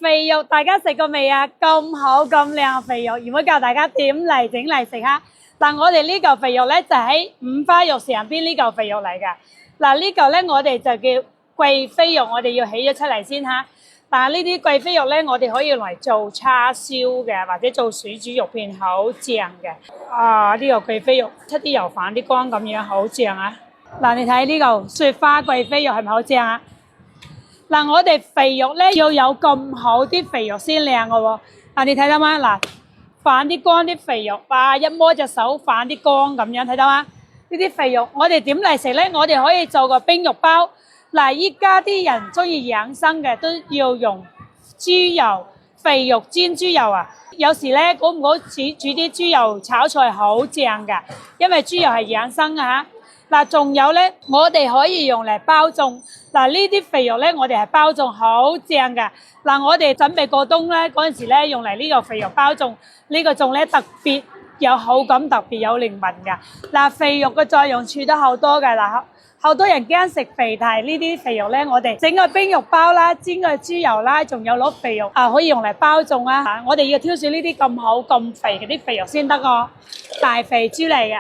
肥肉大家食過未啊？咁好咁靚嘅肥肉，而家教大家點嚟整嚟食下。嗱，我哋呢嚿肥肉咧就喺五花肉上邊呢嚿肥肉嚟㗎。嗱，呢嚿咧我哋就叫貴妃肉，我哋要起咗出嚟先嚇。但係呢啲貴妃肉咧，我哋可以用嚟做叉燒嘅，或者做水煮肉片，好正嘅。啊，呢個貴妃肉出啲油反啲光咁樣，好正啊！嗱，你睇呢嚿雪花貴妃肉係咪好正啊？嗱，我哋肥肉咧要有咁好啲肥肉先靚嘅喎。嗱，你睇到嗎？嗱，反啲光啲肥肉，哇！一摸隻手反啲光咁樣，睇到嗎？呢啲肥肉我哋點嚟食咧？我哋可以做個冰肉包。嗱，依家啲人中意養生嘅都要用豬油肥肉煎豬油啊！有時咧，估唔估煮啲豬油炒菜好正㗎，因為豬油係養生啊嚇。嗱，仲有咧，我哋可以用嚟包粽。嗱，呢啲肥肉咧，我哋係包粽好正㗎。嗱，我哋準備過冬咧嗰陣時咧，用嚟呢個肥肉包粽，呢個粽咧特別有口感，特別有靈魂㗎。嗱，肥肉嘅作用處都好多㗎嗱。好多人驚食肥，但係呢啲肥肉咧，我哋整個冰肉包啦，煎個豬油啦，仲有攞肥肉可以用嚟包粽啊！我哋要挑選呢啲咁好咁肥嘅啲肥肉先得個大肥豬嚟嘅。